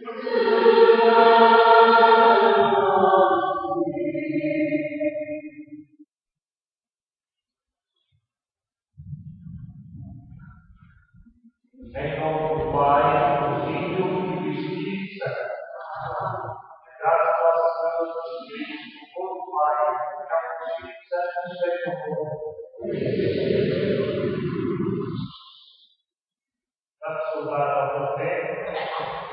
Em nome do Pai, do Filho e do Espírito Santo. Graças a Deus, Cristo, o Pai, e ao Espírito Santo, seja para saudar a vossa fé,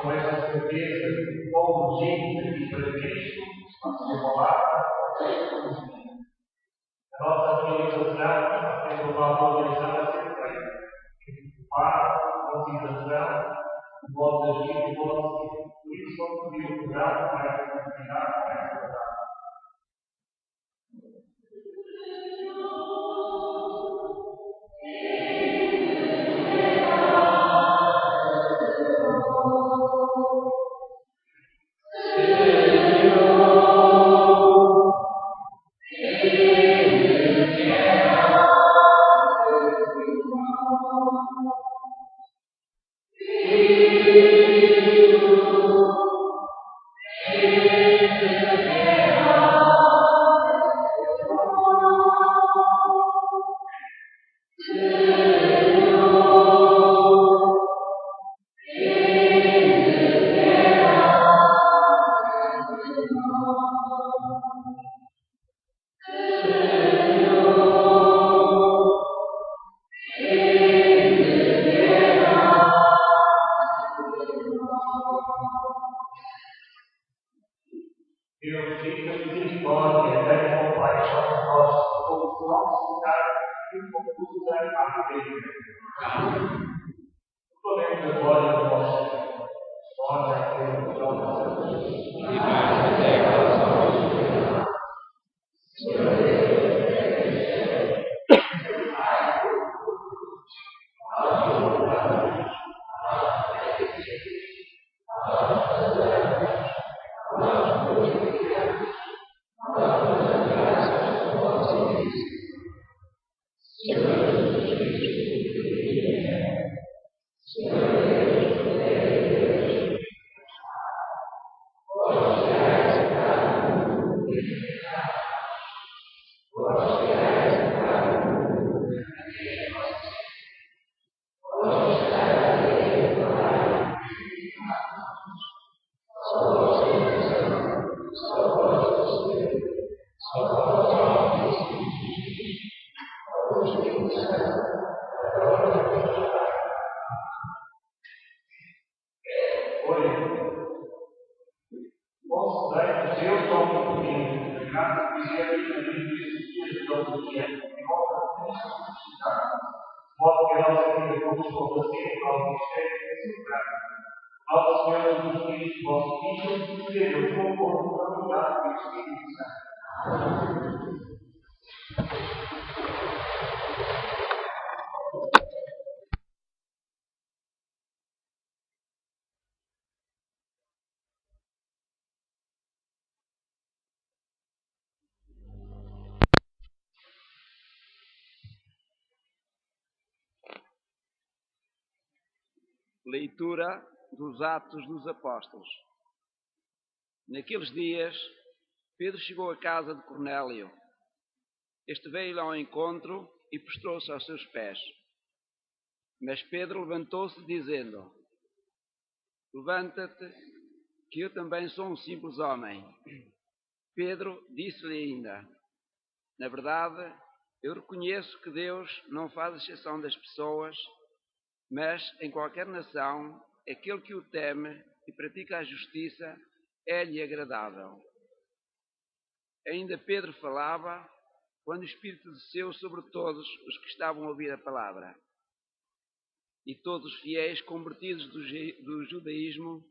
com esta certeza de como digno e para Cristo, a sua palavra, a nossa realização está sendo valorizada sempre. Motivação, o modo de agir, o modo de ser. Por isso, vamos pedir o programa para essa atividade, para essa verdade. Deus, fica misericórdia, tenha compaixão de nós, todos os nossos pecados e conduz à vida. Podemos agora o nosso Senhor. Ora, em nome de Deus. E mais até agora, Senhor. Leitura dos Atos dos Apóstolos. Naqueles dias, Pedro chegou à casa de Cornélio. Este veio-lhe ao encontro e prostrou-se aos seus pés. Mas Pedro levantou-se, dizendo: Levanta-te, que eu também sou um simples homem. Pedro disse-lhe ainda: Na verdade, eu reconheço que Deus não faz exceção das pessoas, mas em qualquer nação, aquele que o teme e pratica a justiça é-lhe agradável. Ainda Pedro falava, quando o Espírito desceu sobre todos os que estavam a ouvir a palavra. E todos os fiéis convertidos do judaísmo,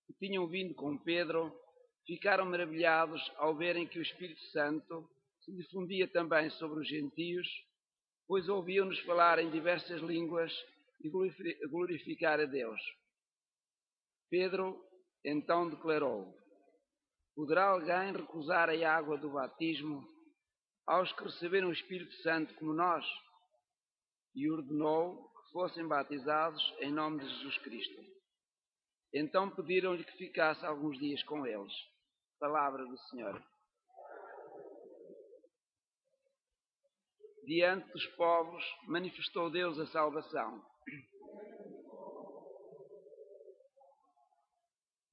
que tinham vindo com Pedro, ficaram maravilhados ao verem que o Espírito Santo se difundia também sobre os gentios, pois ouviam-nos falar em diversas línguas e glorificar a Deus. Pedro então declarou: Poderá alguém recusar a água do batismo aos que receberam o Espírito Santo como nós? E ordenou que fossem batizados em nome de Jesus Cristo. Então pediram-lhe que ficasse alguns dias com eles. Palavra do Senhor. Diante dos povos manifestou Deus a salvação.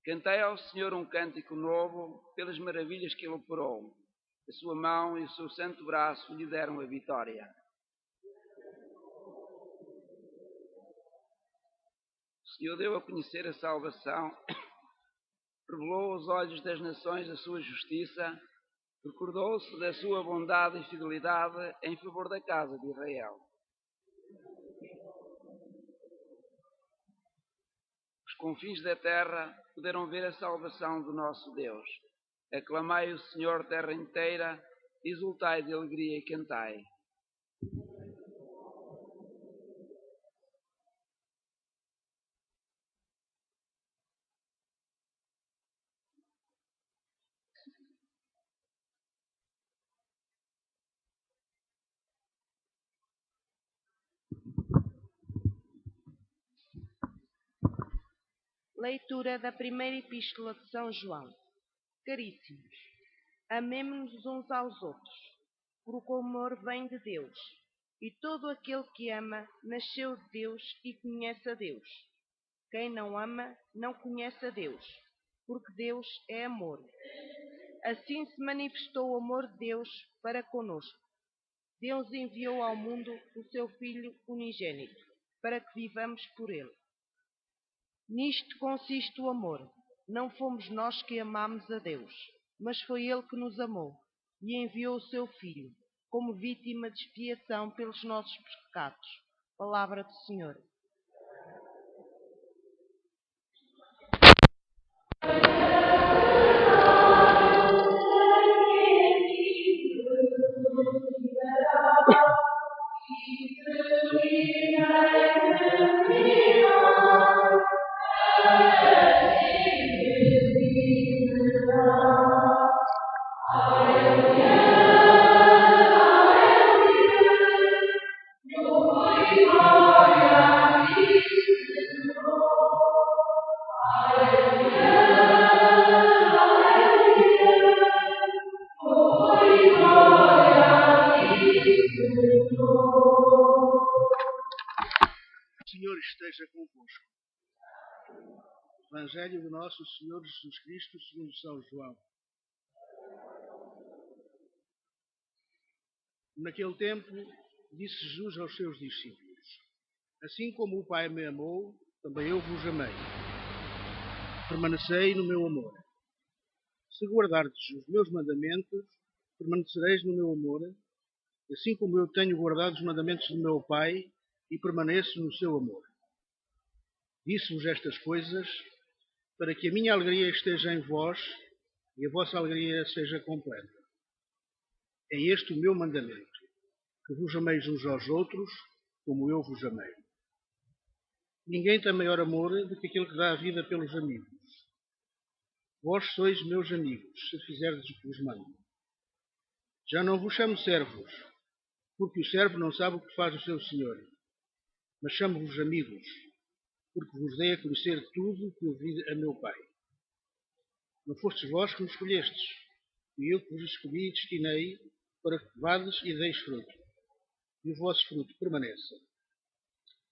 Cantei ao Senhor um cântico novo pelas maravilhas que Ele operou. A sua mão e o seu santo braço lhe deram a vitória. O Senhor deu a conhecer a salvação, revelou aos olhos das nações a sua justiça, recordou-se da sua bondade e fidelidade em favor da casa de Israel. Os confins da terra puderam ver a salvação do nosso Deus. Aclamai o Senhor, terra inteira, exultai de alegria e cantai. Leitura da primeira epístola de São João. Caríssimos, amemo-nos uns aos outros, porque o amor vem de Deus, e todo aquele que ama nasceu de Deus e conhece a Deus. Quem não ama não conhece a Deus, porque Deus é amor. Assim se manifestou o amor de Deus para conosco. Deus enviou ao mundo o seu Filho unigênito, para que vivamos por ele. Nisto consiste o amor. Não fomos nós que amámos a Deus, mas foi Ele que nos amou e enviou o seu Filho, como vítima de expiação pelos nossos pecados. Palavra do Senhor. Esteja convosco. Evangelho do nosso Senhor Jesus Cristo segundo São João. Naquele tempo, disse Jesus aos seus discípulos: Assim como o Pai me amou, também eu vos amei. Permanecei no meu amor. Se guardardes os meus mandamentos, permanecereis no meu amor, assim como eu tenho guardado os mandamentos do meu Pai e permaneço no seu amor. Disse-vos estas coisas para que a minha alegria esteja em vós e a vossa alegria seja completa. É este o meu mandamento, que vos ameis uns aos outros, como eu vos amei. Ninguém tem maior amor do que aquele que dá a vida pelos amigos. Vós sois meus amigos, se fizerdes o que vos mando. Já não vos chamo servos, porque o servo não sabe o que faz o seu senhor, mas chamo-vos amigos, porque vos dei a conhecer tudo o que ouvi a meu Pai. Não fostes vós que me escolhestes, e eu que vos escolhi e destinei para que vades e deis fruto, e o vosso fruto permaneça.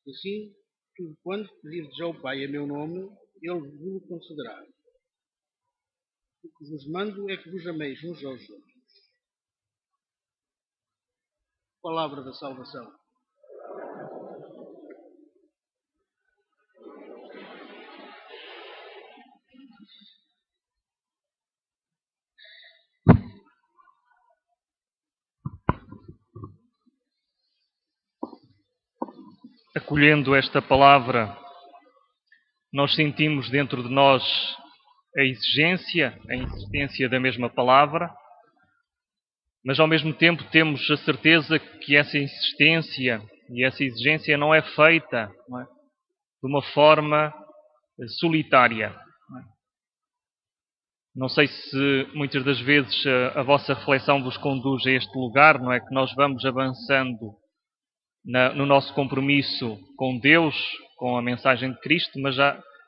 Assim, tudo quanto pedirdes ao Pai a meu nome, Ele vos concederá. O que vos mando é que vos ameis uns aos outros. Palavra da salvação. Acolhendo esta palavra, nós sentimos dentro de nós a exigência, a insistência da mesma palavra, mas ao mesmo tempo temos a certeza que essa insistência e essa exigência não é feita de uma forma solitária. Não sei se muitas das vezes a vossa reflexão vos conduz a este lugar, não é? Que nós vamos avançando no nosso compromisso com Deus, com a mensagem de Cristo, mas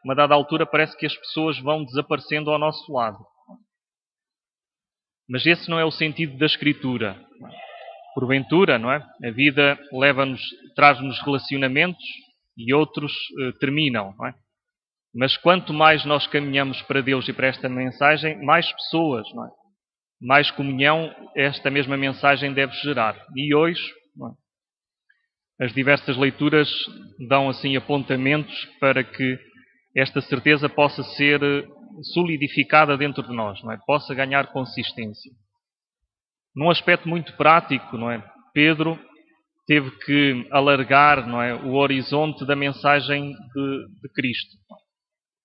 uma dada altura parece que as pessoas vão desaparecendo ao nosso lado. Mas esse não é o sentido da Escritura. Porventura, não é? A vida traz-nos relacionamentos e outros terminam, não é? Mas quanto mais nós caminhamos para Deus e para esta mensagem, mais pessoas, não é? Mais comunhão esta mesma mensagem deve gerar. E hoje, não é? As diversas leituras dão assim apontamentos para que esta certeza possa ser solidificada dentro de nós, não é? Possa ganhar consistência. Num aspecto muito prático, não é? Pedro teve que alargar, não é, o horizonte da mensagem de Cristo.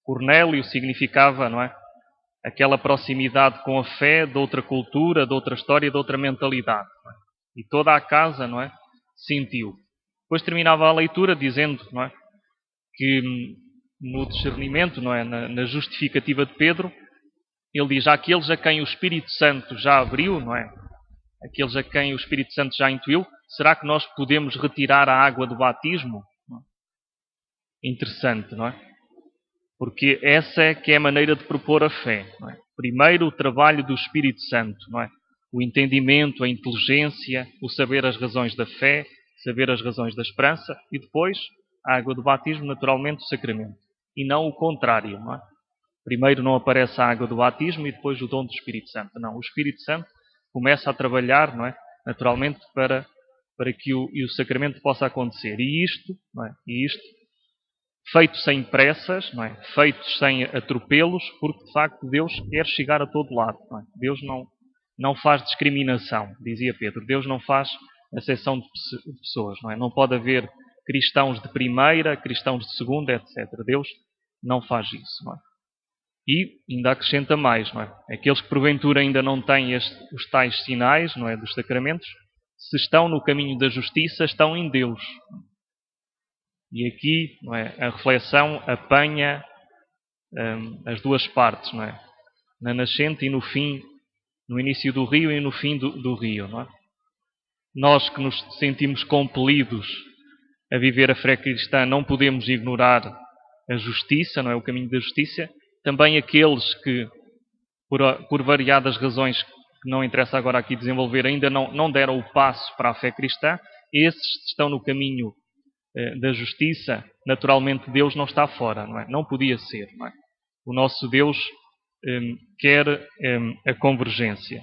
Cornélio significava, não é, aquela proximidade com a fé de outra cultura, de outra história, de outra mentalidade. Não é? E toda a casa, não é, sentiu. Depois terminava a leitura dizendo, não é, que no discernimento, não é, na justificativa de Pedro, ele diz: aqueles a quem o Espírito Santo já abriu, não é? Aqueles a quem o Espírito Santo já intuiu, será que nós podemos retirar a água do batismo? Interessante, não é? Porque essa é que é a maneira de propor a fé. Não é? Primeiro o trabalho do Espírito Santo, não é? O entendimento, a inteligência, o saber as razões da fé, saber as razões da esperança, e depois a água do batismo, naturalmente o sacramento. E não o contrário, não é? Primeiro não aparece a água do batismo e depois o dom do Espírito Santo. Não, o Espírito Santo começa a trabalhar, não é? Naturalmente para que o sacramento possa acontecer. E isto, não é? E isto feito sem pressas, não é? Feito sem atropelos, porque de facto Deus quer chegar a todo lado. Não é? Deus não faz discriminação, dizia Pedro. Deus não faz acessão de pessoas. Não é? Não pode haver cristãos de primeira, cristãos de segunda, etc. Deus não faz isso. Não é? E ainda acrescenta mais, não é? Aqueles que porventura ainda não têm os tais sinais, não é, dos sacramentos, se estão no caminho da justiça, estão em Deus. E aqui, não é, a reflexão apanha as duas partes, não é? Na nascente e no fim, no início do rio e no fim do rio, não é? Nós que nos sentimos compelidos a viver a fé cristã, não podemos ignorar a justiça, não é, o caminho da justiça. Também aqueles que, por variadas razões que não interessa agora aqui desenvolver, ainda não deram o passo para a fé cristã, esses estão no caminho da justiça. Naturalmente Deus não está fora, não é? Não podia ser, não é? O nosso Deus quer a convergência.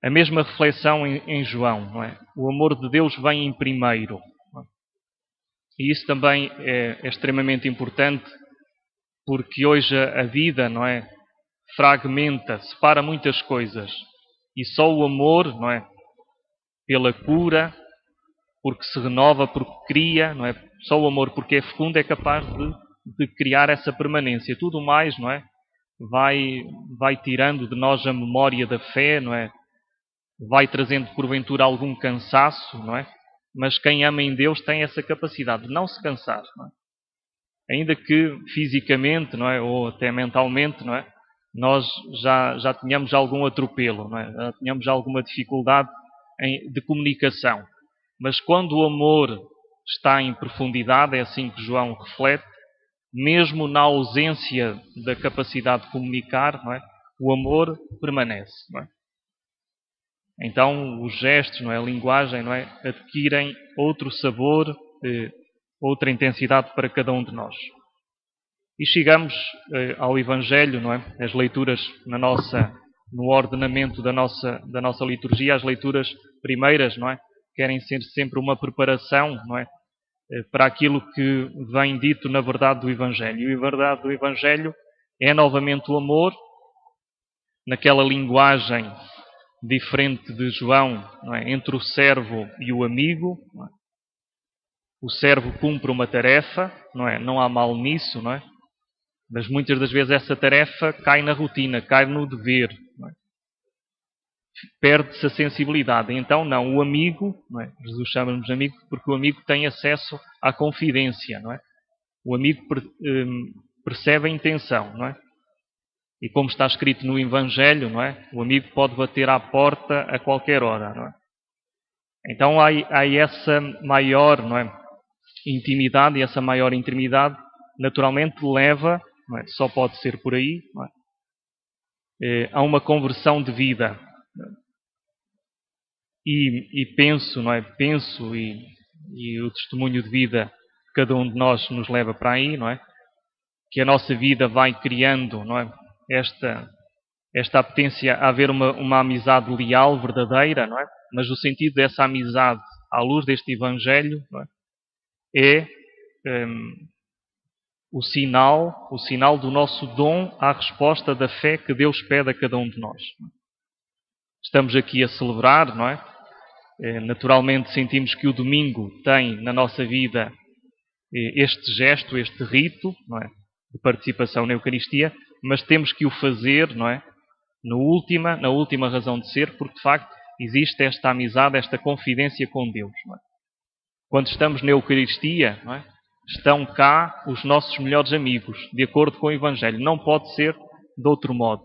A mesma reflexão em João, não é? O amor de Deus vem em primeiro. Não é? E isso também é extremamente importante, porque hoje a vida, não é, fragmenta, separa muitas coisas. E só o amor, não é, pela cura, porque se renova, porque cria, não é? Só o amor, porque é fecundo, é capaz de criar essa permanência. Tudo mais, não é, vai tirando de nós a memória da fé, não é? Vai trazendo porventura algum cansaço, não é? Mas quem ama em Deus tem essa capacidade de não se cansar, não é? Ainda que fisicamente, não é, ou até mentalmente, não é, nós já tenhamos algum atropelo, não é? Já tenhamos alguma dificuldade de comunicação. Mas quando o amor está em profundidade, é assim que João reflete, mesmo na ausência da capacidade de comunicar, não é, o amor permanece, não é? Então os gestos, não é, a linguagem, não é, adquirem outro sabor, outra intensidade para cada um de nós. E chegamos ao Evangelho, não é? As leituras no ordenamento da nossa liturgia, as leituras primeiras, não é? Querem ser sempre uma preparação, não é? Para aquilo que vem dito na verdade do Evangelho. E a verdade do Evangelho é novamente o amor, naquela linguagem diferente de João, não é? Entre o servo e o amigo, não é? O servo cumpre uma tarefa, não é? Não há mal nisso, não é? Mas muitas das vezes essa tarefa cai na rotina, cai no dever, não é? Perde-se a sensibilidade. Então não, o amigo, não é? Jesus chama-nos amigo porque o amigo tem acesso à confidência, não é? O amigo percebe a intenção, não é? E como está escrito no Evangelho, não é? O amigo pode bater à porta a qualquer hora, não é? Então há essa maior, não é, intimidade e essa maior intimidade naturalmente leva, não é? Só pode ser por aí, não é? A uma conversão de vida. E penso, não é? Penso e o testemunho de vida de cada um de nós nos leva para aí, não é? Que a nossa vida vai criando, não é? Esta apetência a haver uma amizade leal, verdadeira, não é? Mas o sentido dessa amizade, à luz deste Evangelho, não é o sinal do nosso dom à resposta da fé que Deus pede a cada um de nós. Estamos aqui a celebrar, não é? Naturalmente sentimos que o domingo tem na nossa vida este gesto, este rito, não é? De participação na Eucaristia, mas temos que o fazer, não é? Na última razão de ser, porque de facto existe esta amizade, esta confidência com Deus. Não é? Quando estamos na Eucaristia, não é? Estão cá os nossos melhores amigos, de acordo com o Evangelho. Não pode ser de outro modo.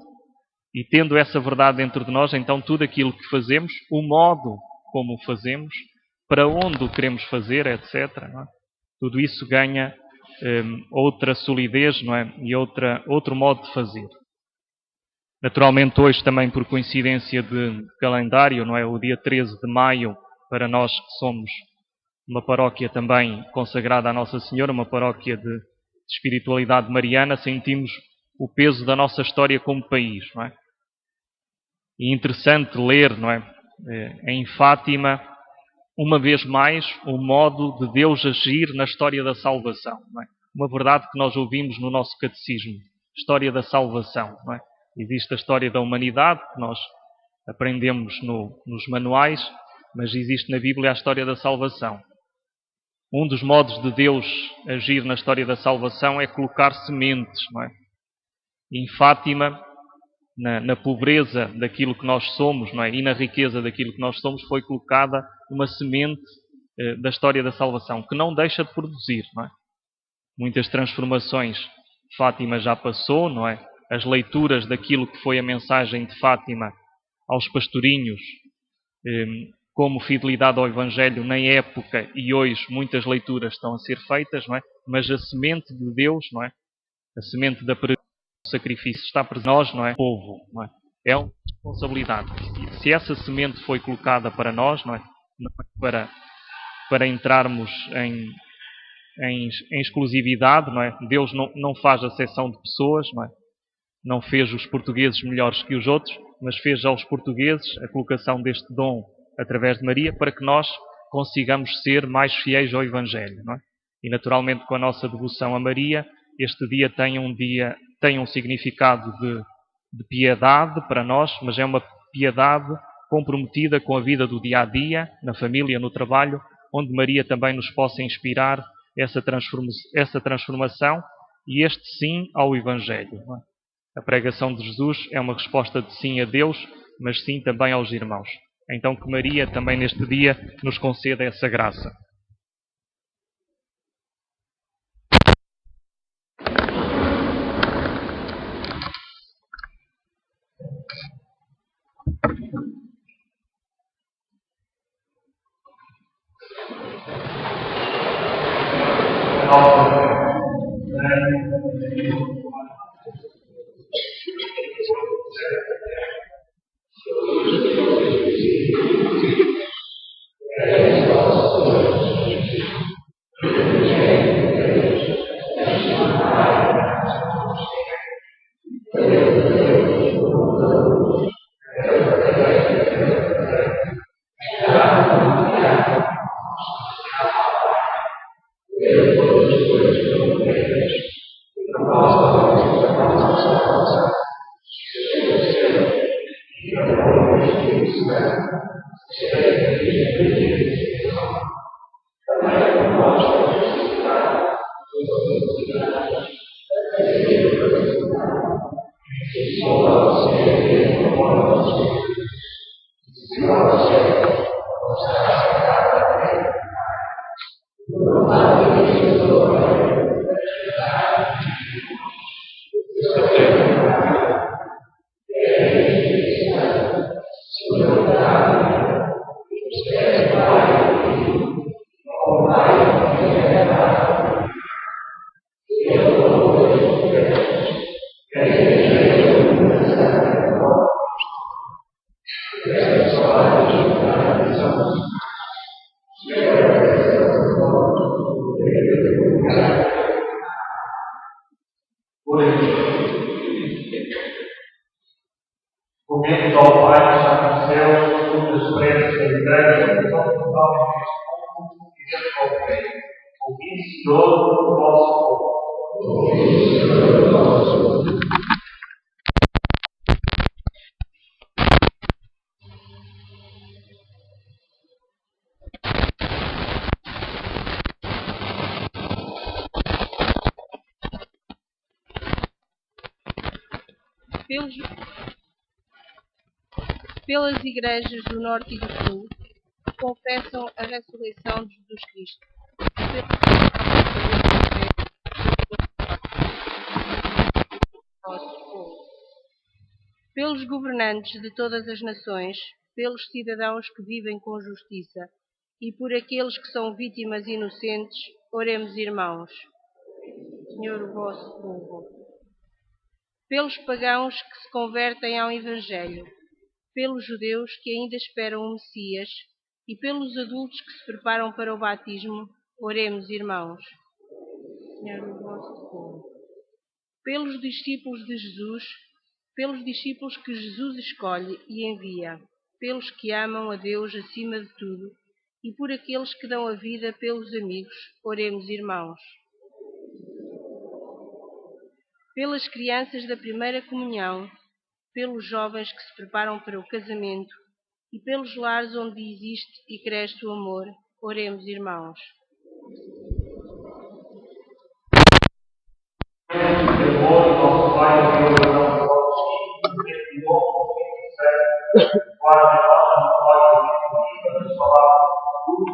E tendo essa verdade dentro de nós, então tudo aquilo que fazemos, o modo como o fazemos, para onde o queremos fazer, etc. Não é? Tudo isso ganha outra solidez, não é? E outro modo de fazer. Naturalmente hoje também por coincidência de calendário, não é? O dia 13 de maio, para nós que somos uma paróquia também consagrada à Nossa Senhora, uma paróquia de espiritualidade mariana, sentimos o peso da nossa história como país, não é? E interessante ler, não é? Em Fátima, uma vez mais, o modo de Deus agir na história da salvação, não é? Uma verdade que nós ouvimos no nosso catecismo, história da salvação, não é? Existe a história da humanidade, que nós aprendemos nos manuais, mas existe na Bíblia a história da salvação. Um dos modos de Deus agir na história da salvação é colocar sementes, não é? E em Fátima, na pobreza daquilo que nós somos, não é? E na riqueza daquilo que nós somos, foi colocada uma semente da história da salvação, que não deixa de produzir, não é? Muitas transformações Fátima já passou, não é? As leituras daquilo que foi a mensagem de Fátima aos pastorinhos, como fidelidade ao Evangelho na época e hoje muitas leituras estão a ser feitas, não é? Mas a semente de Deus, não é? A semente da sacrifício está presente em nós, não é? O povo, não é? É uma responsabilidade. E se essa semente foi colocada para nós, não é? Não é para entrarmos em exclusividade, não é? Deus não faz acepção de pessoas, não é? Não fez os portugueses melhores que os outros, mas fez aos portugueses a colocação deste dom através de Maria para que nós consigamos ser mais fiéis ao Evangelho, não é? E naturalmente com a nossa devoção a Maria, este dia tem um significado de piedade para nós, mas é uma piedade comprometida com a vida do dia-a-dia, na família, no trabalho, onde Maria também nos possa inspirar essa transformação e este sim ao Evangelho. Não é? A pregação de Jesus é uma resposta de sim a Deus, mas sim também aos irmãos. Então que Maria também neste dia nos conceda essa graça. Comemos ao Pai que está nos céus, segundo as preces da Igreja, que são totalmente neste mundo, e dizemos ao Rei: ouvi, Senhor, o vosso povo. Pelas igrejas do Norte e do Sul, confessam a ressurreição de Jesus Cristo. Pelos governantes de todas as nações, pelos cidadãos que vivem com justiça e por aqueles que são vítimas inocentes, oremos, irmãos. Senhor, o vosso povo. Pelos pagãos que se convertem ao Evangelho, pelos judeus que ainda esperam o Messias e pelos adultos que se preparam para o batismo, oremos, irmãos. Senhor, o vosso povo. Pelos discípulos de Jesus, pelos discípulos que Jesus escolhe e envia, pelos que amam a Deus acima de tudo e por aqueles que dão a vida pelos amigos, oremos, irmãos. Pelas crianças da primeira comunhão, pelos jovens que se preparam para o casamento e pelos lares onde existe e cresce o amor, oremos, irmãos. Nosso Pai, que oração do vosso Filho, que novo guarda nós na glória e nas palavras, tudo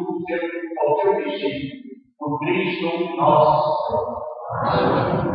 ao teu destino, por Cristo nosso Senhor.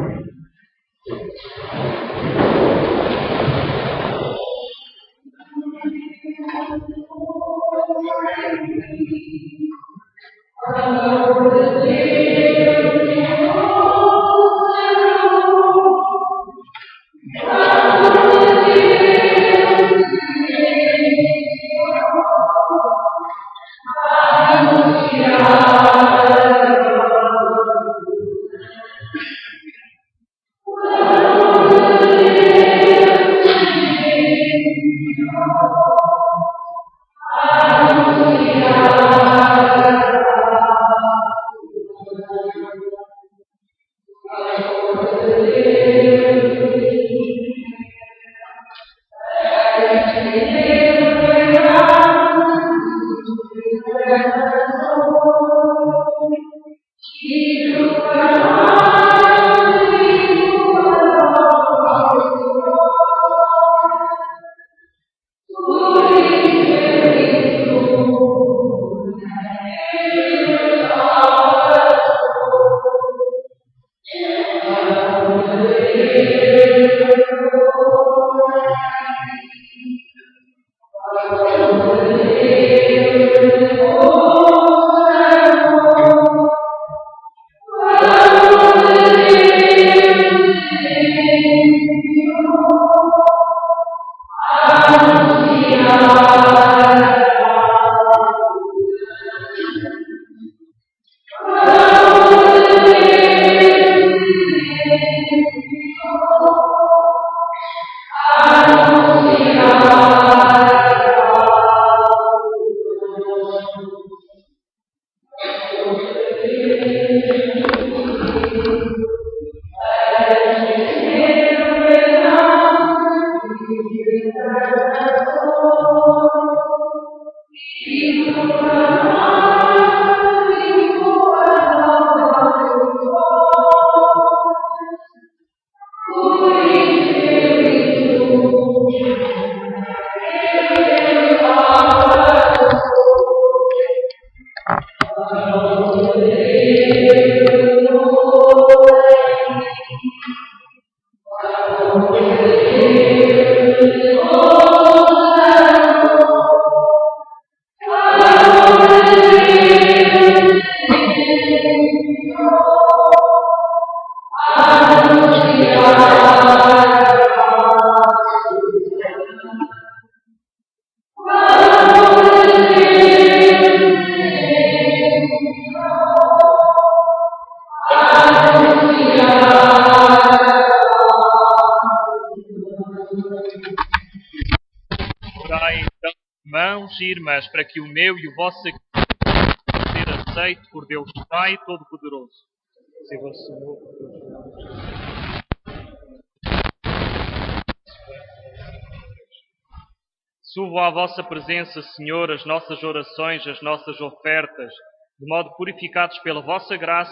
irmãos e irmãs, para que o meu e o vosso sacrifício possa ser aceito por Deus Pai Todo-Poderoso. Receba, Senhor, subo à vossa presença, Senhor, as nossas orações, as nossas ofertas, de modo purificados pela vossa graça,